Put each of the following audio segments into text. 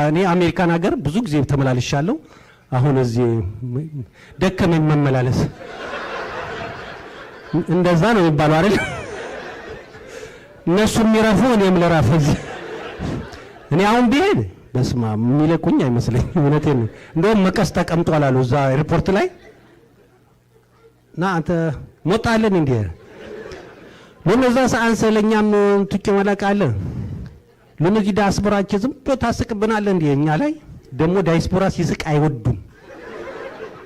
እኔ አሜሪካን ሀገር ብዙ ጊዜ ተመላልሻለሁ። አሁን እዚህ ደከመኝ መመላለስ እንደዛ ነው የሚባለው አይደል? እነሱ የሚረፉ እኔም ልረፍ። እኔ አሁን ብሄድ በስማ የሚለቁኝ አይመስለኝ። እውነቴን ነው። እንደውም መቀስ ተቀምጧል አሉ እዛ ኤርፖርት ላይ እና አንተ ሞጣለን እንዴ ለነዛ ሰዓት ስለኛም ትጭ መላቃለ ለነዚህ ዳያስፖራቸው ዝም ብሎ ታስቅብናል እንዴ? እኛ ላይ ደግሞ ዳያስፖራ ሲስቅ አይወዱም።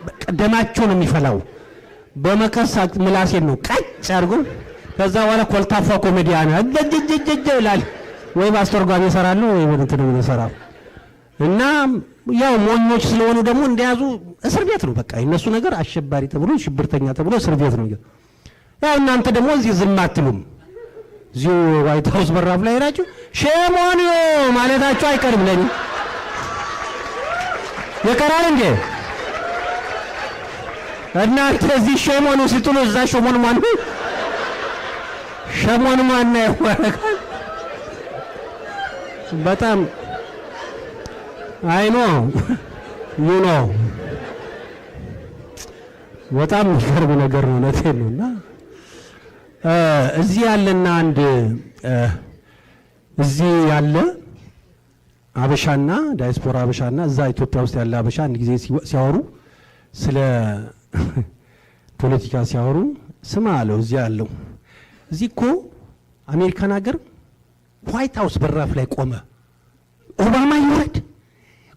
በቀደማቸው ነው የሚፈላው። በመቀስ ምላሴን ነው ቀጭ አድርጎ ከዛ በኋላ ኮልታፋ ኮሜዲያን አጀጀጀጀ ይላል። ወይ ማስተርጓሚ ይሰራሉ ወይ እንትን ነው ይሰራሉ። እና ያው ሞኞች ስለሆኑ ደግሞ እንደያዙ እስር ቤት ነው በቃ የነሱ ነገር። አሸባሪ ተብሎ ሽብርተኛ ተብሎ እስር ቤት ነው። ያው እናንተ ደግሞ እዚህ ዝም አትሉም። እዚሁ ዋይት ሃውስ በራፍ ላይ ሄዳችሁ ሸሞኒዮ ማለታችሁ አይቀርም። ለኔ የቀራል እንዴ እናንተ እዚህ ሸሞኑ ስትሉ እዛ ሸሞኑ ማን ሸሞኑ ማን ነው ያወራካል? በጣም አይ ኖ ዩ ኖ በጣም የሚገርም ነገር ነው። እውነቴን ነውና እዚህ ያለና አንድ እዚህ ያለ አበሻና ዳያስፖራ አበሻና እዛ ኢትዮጵያ ውስጥ ያለ አበሻ አንድ ጊዜ ሲያወሩ ስለ ፖለቲካ ሲያወሩ ስማ አለው እዚህ ያለው እዚህ እኮ አሜሪካን ሀገር ዋይት ሃውስ በራፍ ላይ ቆመ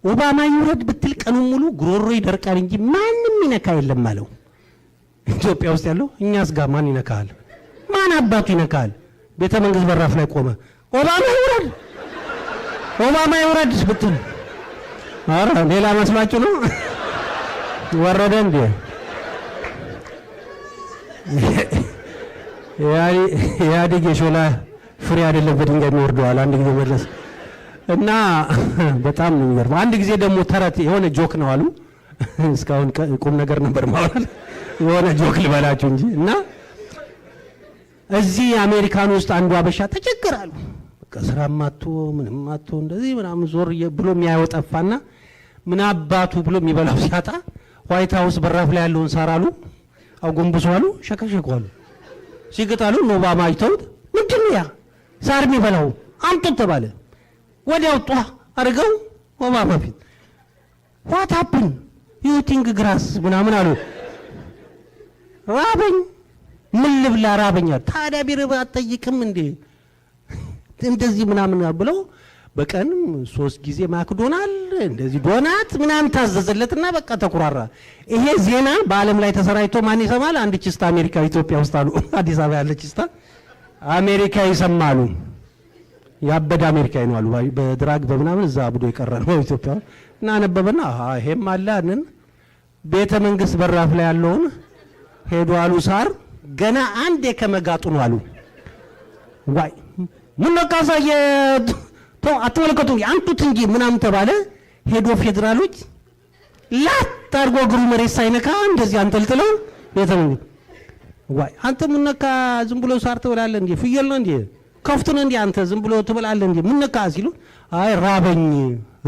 ኦባማ ይውረድ ብትል ቀኑን ሙሉ ጉሮሮ ይደርቃል እንጂ ማንም ይነካ የለም አለው። ኢትዮጵያ ውስጥ ያለው እኛስ ጋር ማን ይነካል? ማን አባቱ ይነካል? ቤተ መንግስት በራፍ ላይ ቆመ ኦባማ ይውረድ ብትል አረ ሌላ መስሏችሁ ነው? ወረደ እንዴ? ያዲግ የሾላ ፍሬ አይደለም በድንጋይ የሚወርደዋል አንድ ጊዜ መለስ እና በጣም ነው የሚገርመው። አንድ ጊዜ ደግሞ ተረት የሆነ ጆክ ነው አሉ። እስካሁን ቁም ነገር ነበር ማለት የሆነ ጆክ ልበላችሁ እንጂ እና እዚህ አሜሪካን ውስጥ አንዱ አበሻ ተቸገራሉ። በቃ ስራም አጥቶ ምንም አጥቶ እንደዚህ ምናምን ዞር ብሎ የሚያየው ጠፋና ምን አባቱ ብሎ የሚበላው ሲያጣ ዋይት ሃውስ በራፍ ላይ ያለውን ሳራሉ አጎንብሰዋሉ፣ ሸከሸከዋሉ፣ ሲገጣሉ ኦባማ አይተውት ምንድነው ያ ሳር የሚበላው አምጡት ተባለ። ወዲያው ጧ አርገው ኦባማ ፊት what happened you think grass ምናምን አሉ። ራበኝ ምን ልብላ ራበኛ። ታዲያ ቢርባ አትጠይቅም እንዴ እንደዚህ ምናምን ብለው በቀን 3 ጊዜ ማክዶናል እንደዚህ ዶናት ምናምን ታዘዘለትና በቃ ተኩራራ። ይሄ ዜና በአለም ላይ ተሰራይቶ ማን ይሰማል? አንድ ቺስታ አሜሪካ ኢትዮጵያ ውስጥ አሉ አዲስ አበባ ያለ ቺስታ አሜሪካ ይሰማሉ። ያበደ አሜሪካዊ ነው አሉ በድራግ በምናምን እዛ አብዶ የቀረ ነው ኢትዮጵያ እና አነበበና ይሄም አላንን ቤተ መንግስት በራፍ ላይ ያለውን ሄዶ አሉ ሳር ገና አንዴ ከመጋጡ ነው አሉ። ዋይ ምን ነካሳየ ተው አትመለከቱ አንቱት እንጂ ምናምን ተባለ። ሄዶ ፌደራሎች ላጥ አድርጎ እግሩ መሬት ሳይነካ እንደዚህ አንጠልጥለው ቤተ መንግስት ዋይ አንተ ምን ነካ ዝም ብሎ ሳር ትበላለህ እንዴ? ፍየል ነው እንዴ? ከፍቱ ነው እንዴ? አንተ ዝም ብሎ ትበላለህ እንዴ? ምን ነካ ሲሉ አይ ራበኝ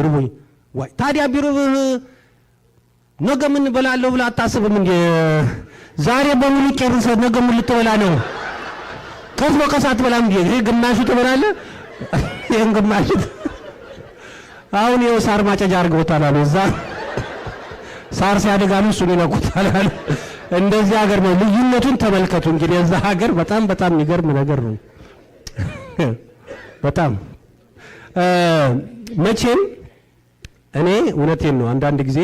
ርቦኝ። ዋይ ታዲያ ቢሮብህ ነገ ምን በላለሁ ብለህ አታስብም እንዴ? ዛሬ በሙሉ ጨርሰህ ነገ ምን ልትበላ ነው? ከፍ በቀሳት በላም እንዴ? ይሄ ግማሹ ትበላለህ ይሄን ግማሹ አሁን ይኸው ሳር ማጨጃ አድርገውታል አሉ። እዛ ሳር ሲያደጋሉ እሱን ይነኩታል አሉ። እንደዚህ ሀገር ነው። ልዩነቱን ተመልከቱ እንግዲህ እዛ ሀገር በጣም በጣም የሚገርም ነገር ነው። በጣም መቼም እኔ እውነቴን ነው አንዳንድ ጊዜ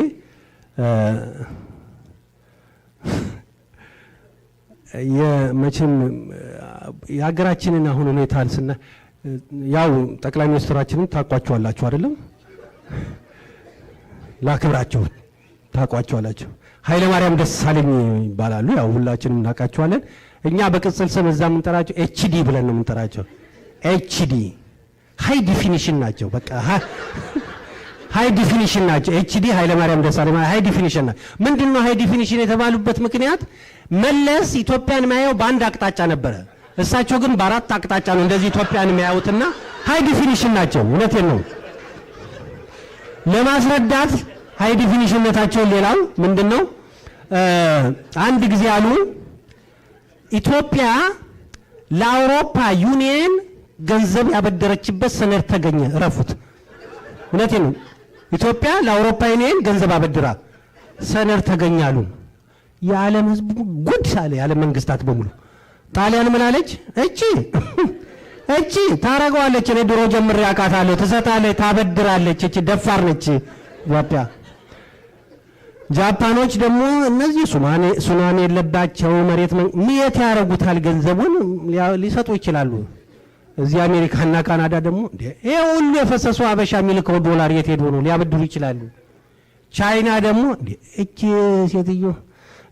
የመቼም የሀገራችንን አሁን ሁኔታን ስና ያው ጠቅላይ ሚኒስትራችንን ታቋቸዋላችሁ አይደለም? ላክብራቸው ታቋቸዋላችሁ። ኃይለ ማርያም ደሳለኝ ይባላሉ። ያው ሁላችንም እናቃቸዋለን። እኛ በቅጽል ስም እዛ የምንጠራቸው ኤችዲ ብለን ነው የምንጠራቸው። ኤችዲ ሃይ ዲፊኒሽን ናቸው። በቃ ሃይ ዲፊኒሽን ናቸው። ኤችዲ ኃይለ ማርያም ደሳለኝ ሃይ ዲፊኒሽን ናቸው። ምንድነው ሃይ ዲፊኒሽን የተባሉበት ምክንያት? መለስ ኢትዮጵያን ማየው በአንድ አቅጣጫ ነበረ። እሳቸው ግን በአራት አቅጣጫ ነው እንደዚህ ኢትዮጵያን የሚያዩትና ሃይ ዲፊኒሽን ናቸው። እውነቴን ነው። ለማስረዳት ሃይ ዲፊኒሽንነታቸውን ሌላው ምንድነው አንድ ጊዜ አሉ ኢትዮጵያ ለአውሮፓ ዩኒየን ገንዘብ ያበደረችበት ሰነድ ተገኘ። ረፉት። እውነቴን ነው። ኢትዮጵያ ለአውሮፓ ዩኒየን ገንዘብ አበድራ ሰነድ ተገኛሉ። የዓለም ህዝብ ጉድ ሳለ የዓለም መንግስታት በሙሉ ጣሊያን ምን አለች? እቺ ታረጋዋለች። እኔ ድሮ ጀምሬ አውቃታለሁ። ትሰጣለች፣ ታበድራለች። እቺ ደፋር ነች ኢትዮጵያ። ጃፓኖች ደግሞ እነዚህ ሱናሚ የለባቸው መሬት ምየት ያረጉታል። ገንዘቡን ሊሰጡ ይችላሉ። እዚህ አሜሪካና ካናዳ ደግሞ ይሄ ሁሉ የፈሰሰው አበሻ ሚልከው ዶላር የት ሄዶ ነው? ሊያበድሩ ይችላሉ። ቻይና ደግሞ እቺ ሴትዮ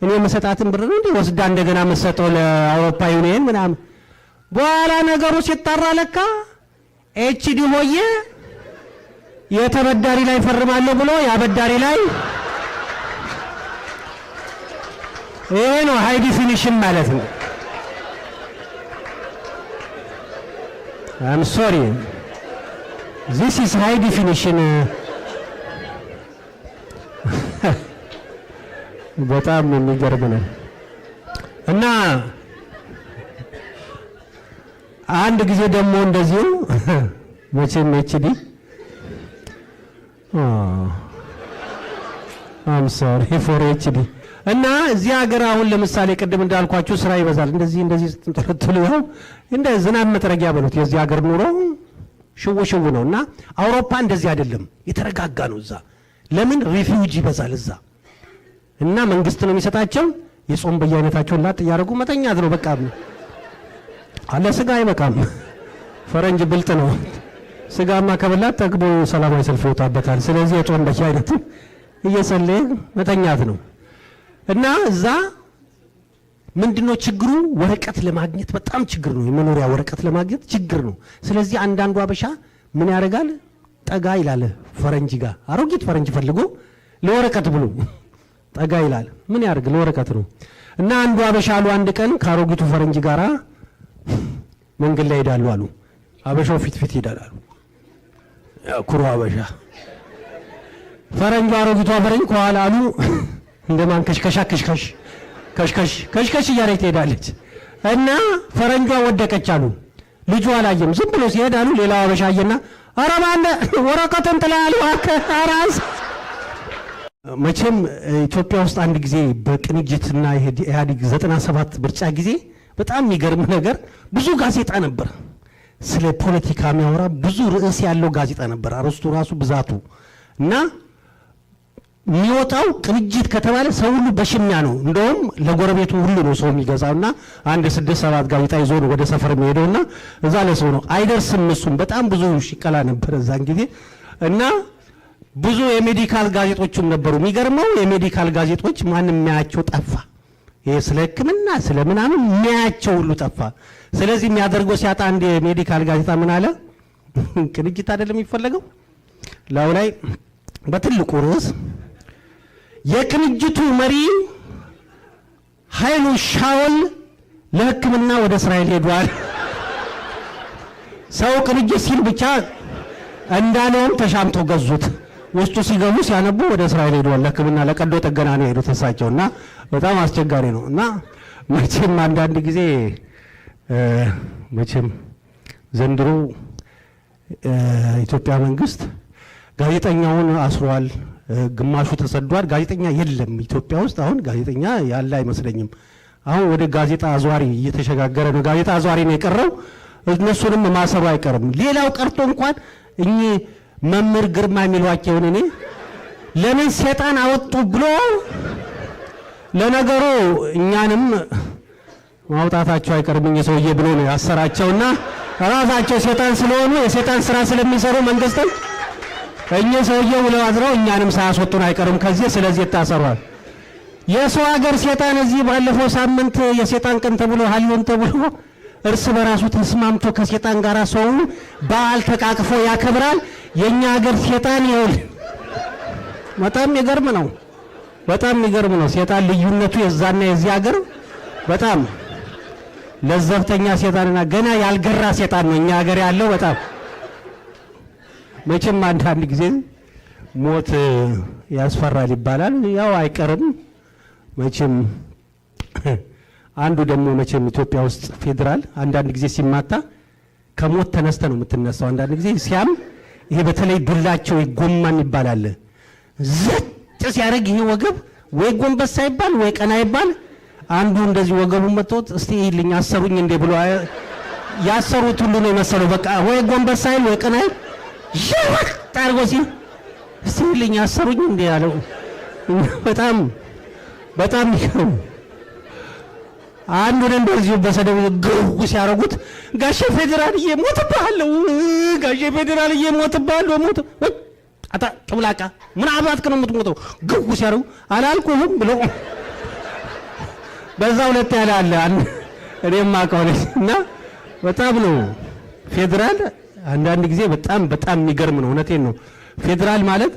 እኔ መሰጣትን ብር ነው ወስዳ እንደገና መሰጠው ለአውሮፓ ዩኒየን ምናምን። በኋላ ነገሩ ሲጣራ ለካ ኤችዲ ሆዬ የተበዳሪ ላይ ፈርማለሁ ብሎ ያበዳሪ ላይ ይሄ ነው ሃይ ዲፊኒሽን ማለት ነው። I'm sorry. This is high definition. በጣም የሚገርም ነው። እና አንድ ጊዜ ደግሞ እንደዚሁ መቼም ኤችዲ I'm sorry for ኤችዲ እና እዚህ ሀገር አሁን ለምሳሌ ቅድም እንዳልኳችሁ ስራ ይበዛል። እንደዚህ ስትንጠለጥሉ ያው እንደ ዝናብ መጥረጊያ በሉት የዚህ ሀገር ኑሮ ሽው ነው። እና አውሮፓ እንደዚህ አይደለም፣ የተረጋጋ ነው። እዛ ለምን ሪፊውጂ ይበዛል እዛ። እና መንግስት ነው የሚሰጣቸው። የጾም በየአይነታቸውን ላጥ ያደርጉ መተኛት ነው በቃ። አለ ስጋ አይበቃም። ፈረንጅ ብልጥ ነው። ስጋማ ከበላት ጠግቦ ሰላማዊ ሰልፍ ይወጣበታል። ስለዚህ የጾም በየአይነቱ እየጸለየ መተኛት ነው። እና እዛ ምንድነው ችግሩ? ወረቀት ለማግኘት በጣም ችግር ነው። የመኖሪያ ወረቀት ለማግኘት ችግር ነው። ስለዚህ አንዳንዱ አበሻ ምን ያደርጋል? ጠጋ ይላል ፈረንጅ ጋር። አሮጊት ፈረንጅ ፈልጎ ለወረቀት ብሎ ጠጋ ይላል። ምን ያደርግ? ለወረቀት ነው። እና አንዱ አበሻ አሉ አንድ ቀን ከአሮጊቱ ፈረንጅ ጋራ መንገድ ላይ ሄዳሉ አሉ። አበሻው ፊት ይሄዳል አሉ። ኩሩ አበሻ። ፈረንጁ አሮጊቷ ፈረንጅ ከኋላ አሉ እንደማን ከሽከሽ እያለች ትሄዳለች። እና ፈረንጇ ወደቀች አሉ። ልጁ አላየም፣ ዝም ብሎ ሲሄድ አሉ። ሌላው አበሻ አየና ኧረ ባንደ ወረቀቱን ጥላሉ አራስ። መቼም ኢትዮጵያ ውስጥ አንድ ጊዜ በቅንጅትና ኢህአዴግ 97 ምርጫ ጊዜ በጣም የሚገርም ነገር ብዙ ጋዜጣ ነበር፣ ስለ ፖለቲካ የሚያወራ ብዙ ርዕስ ያለው ጋዜጣ ነበር። አርስቱ ራሱ ብዛቱ እና የሚወጣው ቅንጅት ከተባለ ሰው ሁሉ በሽሚያ ነው። እንደውም ለጎረቤቱ ሁሉ ነው ሰው የሚገዛውና አንድ 6-7 ጋዜጣ ይዞ ነው ወደ ሰፈር የሚሄደውና እዛ ለሰው ነው አይደርስም። እሱም በጣም ብዙ ሽቀላ ነበር እዛን ጊዜ። እና ብዙ የሜዲካል ጋዜጦችም ነበሩ። የሚገርመው የሜዲካል ጋዜጦች ማንም የሚያያቸው ጠፋ። ይሄ ስለ ሕክምና ስለ ምናምን የሚያያቸው ሁሉ ጠፋ። ስለዚህ የሚያደርገው ሲያጣ አንድ የሜዲካል ጋዜጣ ምን አለ? ቅንጅት አይደለም የሚፈለገው ላው ላይ በትልቁ ርዕስ የቅንጅቱ መሪ ኃይሉ ሻውል ለሕክምና ወደ እስራኤል ሄዷል። ሰው ቅንጅት ሲል ብቻ እንዳለውም ተሻምተው ገዙት። ውስጡ ሲገቡ ሲያነቡ ወደ እስራኤል ሄዷል ለሕክምና ለቀዶ ጥገና ነው የሄዱት እሳቸውና በጣም አስቸጋሪ ነው። እና መቼም አንዳንድ ጊዜ መቼም ዘንድሮ ኢትዮጵያ መንግስት ጋዜጠኛውን አስሯል፣ ግማሹ ተሰዷል። ጋዜጠኛ የለም ኢትዮጵያ ውስጥ አሁን ጋዜጠኛ ያለ አይመስለኝም። አሁን ወደ ጋዜጣ አዟሪ እየተሸጋገረ ነው። ጋዜጣ አዟሪ ነው የቀረው። እነሱንም ማሰሩ አይቀርም። ሌላው ቀርቶ እንኳን እኚህ መምህር ግርማ የሚሏቸውን እኔ ለምን ሰይጣን አወጡ ብሎ ለነገሩ እኛንም ማውጣታቸው አይቀርም ሰውዬ ብሎ ነው ያሰራቸውና ራሳቸው ሰይጣን ስለሆኑ የሰይጣን ስራ ስለሚሰሩ መንግስትን እኚህ ሰውዬ ብለው አድረው እኛንም ሳያስወጡን አይቀርም ከዚህ። ስለዚህ ታሰሯል። የሰው ሀገር ሰይጣን እዚህ ባለፈው ሳምንት የሰይጣን ቀን ተብሎ ሀሊዮን ተብሎ እርስ በራሱ ተስማምቶ ከሰይጣን ጋር ሰው በዓል ተቃቅፎ ያከብራል። የኛ ሀገር ሰይጣን ይሁን በጣም ይገርም ነው። በጣም ይገርም ነው። ሰይጣን ልዩነቱ የዛና የዚህ ሀገር በጣም ለዘብተኛ ሰይጣንና ገና ያልገራ ሰይጣን ነው እኛ ሀገር ያለው። በጣም መቼም አንዳንድ ጊዜ ሞት ያስፈራል ይባላል። ያው አይቀርም መቼም። አንዱ ደግሞ መቼም ኢትዮጵያ ውስጥ ፌዴራል አንዳንድ ጊዜ ሲማታ ከሞት ተነስተ ነው የምትነሳው። አንዳንድ ጊዜ ሲያም ይሄ በተለይ ዱላቸው ይጎማን ይባላል። ዘጭ ሲያደርግ ይሄ ወገብ ወይ ጎንበስ አይባል ወይ ቀና አይባል። አንዱ እንደዚህ ወገቡን መጥቶት እስቲ ይልኝ አሰሩኝ እንዴ ብሎ ያሰሩት ሁሉ ነው የመሰለው። በቃ ወይ ጎንበስ አይል ወይ ቀና አይል ሸወቅ ታርጎ ሲል እስቲ ይልኝ አሰሩኝ እንዴ ያለው በጣም በጣም ይከው። አንዱን እንደዚሁ በሰደብ ግው ሲያረጉት ጋሼ ፌዴራልዬ ሞትብሃለሁ፣ ጋሼ ፌዴራልዬ ሞትብሃለሁ፣ ሞት አታ ጥብላቃ ምን አባትክ ነው የምትሞተው? ግው ሲያረጉ አላልኩህም ብሎ በዛ ሁለት ያለ አለ እኔም አውቀዋለሁ። እና በጣም ነው ፌዴራል አንዳንድ ጊዜ በጣም በጣም የሚገርም ነው። እውነቴን ነው። ፌዴራል ማለት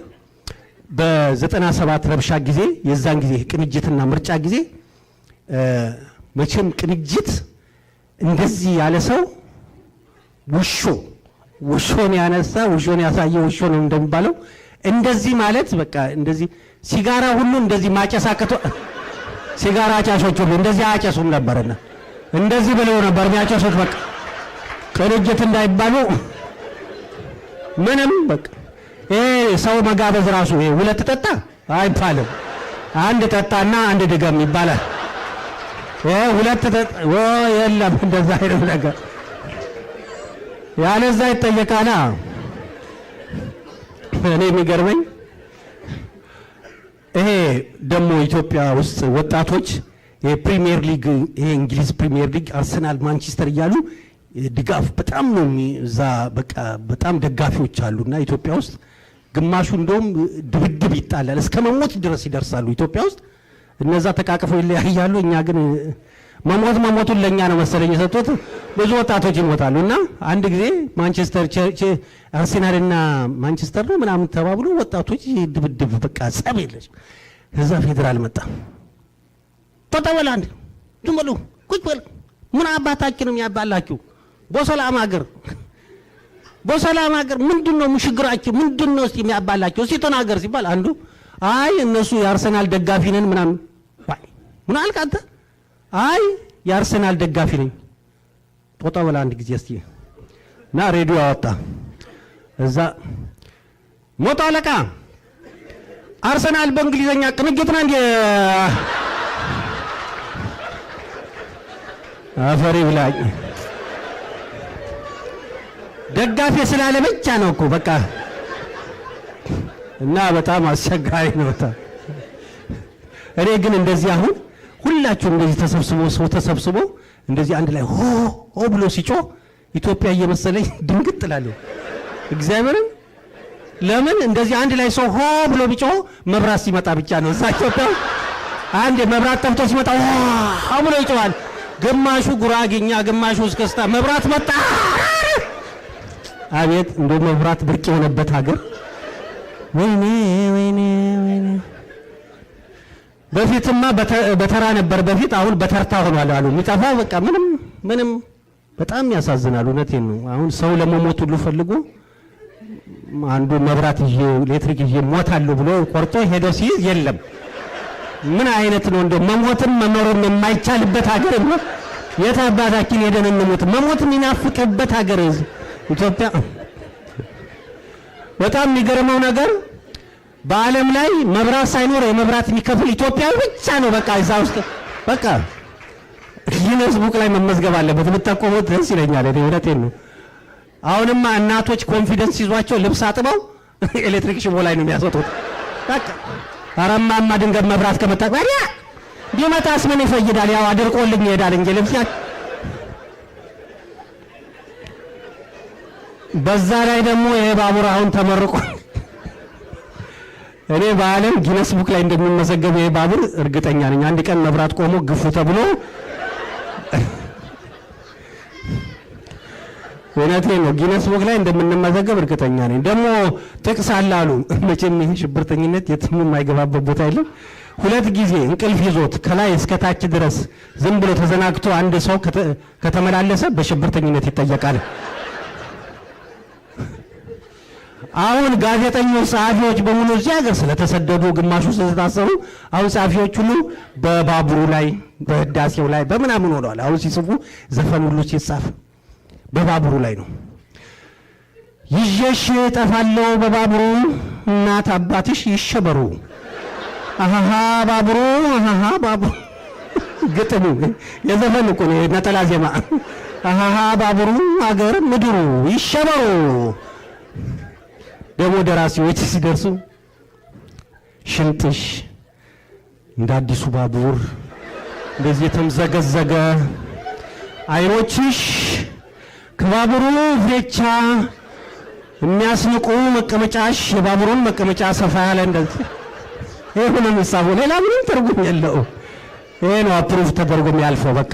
በ97 ረብሻ ጊዜ የዛን ጊዜ ቅንጅትና ምርጫ ጊዜ መቼም ቅንጅት እንደዚህ ያለ ሰው ውሾን ያነሳ ውሾን ያሳየ ውሾ ነው እንደሚባለው። እንደዚህ ማለት በቃ እንደዚህ ሲጋራ ሁሉ እንደዚህ ማጨሳከቶ ሲጋራ አጫሾች ሁሉ እንደዚህ አጨሱም ነበርና እንደዚህ ብለው ነበር የሚያጨሱት። በቃ ቅንጅት እንዳይባሉ ምንም በቃ ሰው መጋበዝ ራሱ ሁለት ጠጣ አይባልም። አንድ ጠጣና አንድ ድገም ይባላል። ሁለት ጠጣ የለም እንደዛ አይነት ነገር ያለዛ ይጠየቃና። እኔ የሚገርመኝ ይሄ ደግሞ ኢትዮጵያ ውስጥ ወጣቶች የፕሪሚየር ሊግ ይሄ እንግሊዝ ፕሪሚየር ሊግ አርሰናል፣ ማንቸስተር እያሉ ድጋፍ በጣም ነው እዛ በቃ በጣም ደጋፊዎች አሉና ኢትዮጵያ ውስጥ ግማሹ እንደውም ድብድብ ይጣላል እስከ መሞት ድረስ ይደርሳሉ ኢትዮጵያ ውስጥ። እነዛ ተቃቅፈው ይለያያሉ። እኛ ግን መሞቱን ለኛ ነው መሰለኝ የሰጡት። ብዙ ወጣቶች ይሞታሉ። እና አንድ ጊዜ ማንቸስተር አርሰናልና ማንቸስተር ነው ምናምን ተባብሎ ወጣቶች ድብድብ በቃ ጸብ የለሽ። ከዛ ፌዴራል መጣ። ተጠወላንድ ዝም በሉ ቁጭ በል ምን አባታችንም ያባላችሁ በሰላም ሀገር ምንድነው ሙሽግራችሁ ምንድነው እስቲ የሚያባላችሁ እስቲ ተናገር ሲባል አንዱ አይ እነሱ የአርሰናል ደጋፊ ነን ምናምን ምን አልክ አንተ? አይ የአርሰናል ደጋፊ ነኝ። ጦጣ በላ አንድ ጊዜ እስቲ እና ሬዲዮ አወጣ። እዛ ሞት አለቃ አርሰናል በእንግሊዘኛ ቅንጅት ነው እንዴ? አፈሪ ብላኝ ደጋፊ ስላለ ብቻ ነው እኮ በቃ። እና በጣም አስቸጋሪ ነው። እኔ ግን እንደዚህ አሁን ሁላችሁም እንደዚህ ተሰብስቦ እንደዚህ አንድ ላይ ሆ ብሎ ሲጮህ ኢትዮጵያ እየመሰለኝ ድንግጥ እላለሁ። እግዚአብሔርን ለምን እንደዚህ አንድ ላይ ሰው ሆ ብሎ ቢጮህ መብራት ሲመጣ ብቻ ነው። እዛ ኢትዮጵያ አንድ መብራት ጠፍቶ ሲመጣ ሆ ብሎ ይጮሃል። ግማሹ ጉራጌኛ ግማሹ እስከስታ መብራት መጣ። አቤት እንደ መብራት ብርቅ የሆነበት ሀገር። ወይኔ በፊትማ በተራ ነበር በፊት፣ አሁን በተርታ ሆኗል አሉ። የሚጠፋው በቃ ምንም በጣም ያሳዝናል። እውነቴን ነው። አሁን ሰው ለመሞት ሁሉ ፈልጎ አንዱ መብራት ይዤ ኤሌክትሪክ ይዤ ሞታለሁ ብሎ ቆርጦ ሄዶ ሲይዝ የለም። ምን አይነት ነው እንደው መሞትም መኖርም የማይቻልበት ሀገር ነው። የት አባታችን ሄደን እንሞት? መሞት የሚናፍቅበት ሀገር ኢትዮጵያ። በጣም የሚገርመው ነገር በዓለም ላይ መብራት ሳይኖር የመብራት የሚከፍል ኢትዮጵያዊ ብቻ ነው። በቃ እዛ ውስጥ በቃ ጊነስ ቡክ ላይ መመዝገብ አለበት። ብትጠቆሙት ደስ ይለኛል። እውነቴን ነው። አሁንማ እናቶች ኮንፊደንስ ይዟቸው ልብስ አጥበው ኤሌክትሪክ ሽቦ ላይ ነው የሚያስወጡት። በቃ አረማማ ድንገት መብራት ከመጣ ታዲያ ቢመጣስ ምን ይፈይዳል? ያው አድርቆልኝ ይሄዳል እንጂ ልብስ በዛ ላይ ደግሞ ይሄ ባቡር አሁን ተመርቆ እኔ በዓለም ጊነስ ቡክ ላይ እንደሚመዘገብ ይሄ ባቡር እርግጠኛ ነኝ። አንድ ቀን መብራት ቆሞ ግፉ ተብሎ እውነቴን ነው ጊነስ ቡክ ላይ እንደምንመዘገብ እርግጠኛ ነኝ። ደግሞ ጥቅስ አላሉ መቼም ይሄ ሽብርተኝነት የትም የማይገባበት ቦታ የለም። 2 ጊዜ እንቅልፍ ይዞት ከላይ እስከ ታች ድረስ ዝም ብሎ ተዘናግቶ አንድ ሰው ከተመላለሰ በሽብርተኝነት ይጠየቃል። አሁን ጋዜጠኞች ጸሐፊዎች በሙሉ እዚህ ሀገር ስለተሰደዱ ግማሹ ስለታሰሩ አሁን ጸሐፊዎች ሁሉ በባቡሩ ላይ በህዳሴው ላይ በምናምን ሆነዋል። አሁን ሲጽፉ ዘፈን ሁሉ ሲጻፍ በባቡሩ ላይ ነው። ይዤሽ እጠፋለሁ በባቡሩ እናት አባትሽ ይሸበሩ አሃሃ ባቡሩ አሃሃ ባቡሩ ግጥሙ የዘፈን እኮ ነው ነጠላ ዜማ። አሃሃ ባቡሩ አገር ምድሩ ይሸበሩ። ደግሞ ደራሲዎች ሲደርሱ ሽንጥሽ እንደ አዲሱ ባቡር እንደዚህ የተምዘገዘገ አይኖችሽ ከባቡሩ ፍሬቻ የሚያስንቁ መቀመጫሽ የባቡሩን መቀመጫ ሰፋ ያለ እንደዚህ ይሄ ነው የሚሳበው። ሌላ ምንም ትርጉም የለውም። ይሄ ነው አፕሩቭ ተደርጎ የሚያልፈው በቃ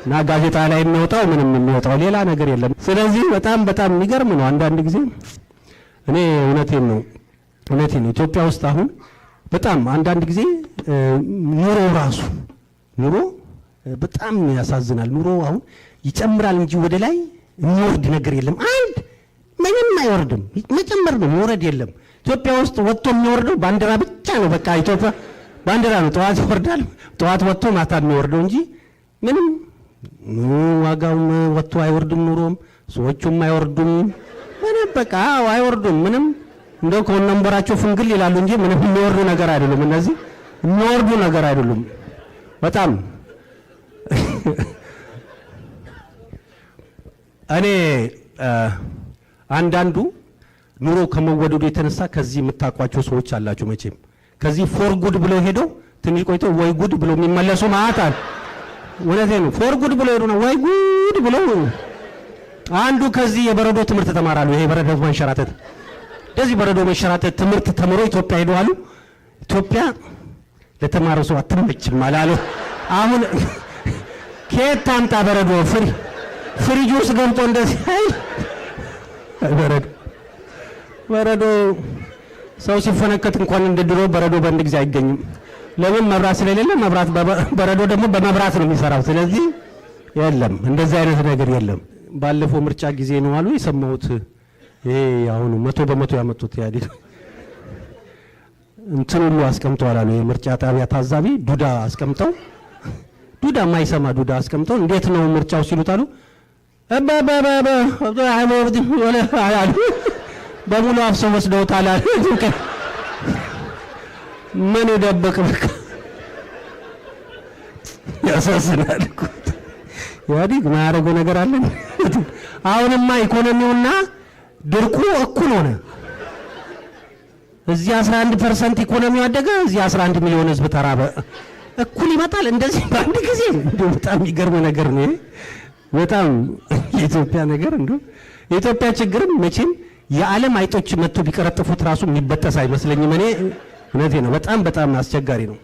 እና ጋዜጣ ላይ የሚወጣው ምንም የሚወጣው ሌላ ነገር የለም። ስለዚህ በጣም የሚገርም ነው። አንዳንድ ጊዜ እኔ እውነቴን ነው ኢትዮጵያ ውስጥ አሁን በጣም አንዳንድ ጊዜ ኑሮ ራሱ በጣም ያሳዝናል። ኑሮ አሁን ይጨምራል እንጂ ወደ ላይ የሚወርድ ነገር የለም። አንድ ምንም አይወርድም። መጨመር ነው መውረድ የለም። ኢትዮጵያ ውስጥ ወጥቶ የሚወርደው ባንዲራ ብቻ ነው። በቃ ኢትዮጵያ ባንዲራ ነው። ጠዋት ይወርዳል፣ ጠዋት ወጥቶ ማታ የሚወርደው እንጂ ምንም ዋጋውም ወጥቶ አይወርድም። ኑሮም ሰዎቹም አይወርዱም። ምንም በቃ አይወርዱም። ምንም እንደው ከወንበራቸው ፍንግል ይላሉ እንጂ ምንም የሚወርዱ ነገር አይደሉም። እነዚህ የሚወርዱ ነገር አይደሉም። በጣም እኔ አንዳንዱ ኑሮ ከመወደዱ የተነሳ ከዚህ የምታቋቸው ሰዎች አላችሁ መቼም ከዚህ ፎር ጉድ ብለው ሄደው ትንሽ ቆይቶ ወይ ጉድ ብለው የሚመለሱ ማለት አለ። ወለቴ ነው ፎር ጉድ ብለው ሄዶ ነው ወይ ጉድ ብለው አንዱ ከዚህ የበረዶ ትምህርት ተማራሉ። ይሄ በረዶ መንሸራተት እንደዚህ በረዶ መንሸራተት ትምህርት ተምሮ ኢትዮጵያ ሄደዋሉ። ኢትዮጵያ ለተማረው ሰው አትመችም አላሉ። አሁን ከየት ታምጣ በረዶ ፍሪጅ ውስጥ ገብቶ እንደዚህ በረዶ ሰው ሲፈነከት እንኳን እንደ ድሮ በረዶ በአንድ ጊዜ አይገኝም። ለምን? መብራት ስለሌለ። በረዶ ደግሞ በመብራት ነው የሚሰራው። ስለዚህ የለም እንደዚህ አይነት ነገር የለም። ባለፈው ምርጫ ጊዜ ነው አሉ የሰማሁት። ይሄ አሁን 100% ያመጡት ያዲት እንትን ሁሉ አስቀምጠዋል አሉ። የምርጫ ጣቢያ ታዛቢ ዱዳ አስቀምጠው ዱዳ ማይሰማ ዱዳ አስቀምጠው እንዴት ነው ምርጫው ሲሉት አሉ በሙሉ አፍሰው ወስደውታል አሉ። ምን ደበቅ በቃ ያሳዝናል እኮ ያዲግ ማያረገው ነገር አለ። አሁንማ ኢኮኖሚውና ድርቁ እኩል ሆነ። እዚህ 11% ኢኮኖሚው አደገ፣ እዚህ 11 ሚሊዮን ህዝብ ተራበ። እኩል ይመጣል እንደዚህ በአንድ ጊዜ። በጣም የሚገርም ነገር ነው። በጣም የኢትዮጵያ ነገር የኢትዮጵያ ችግርም መቼም የዓለም አይጦች መጥቶ ቢቀረጥፉት ራሱ የሚበጠስ አይመስለኝም። እኔ እውነቴ ነው። በጣም አስቸጋሪ ነው።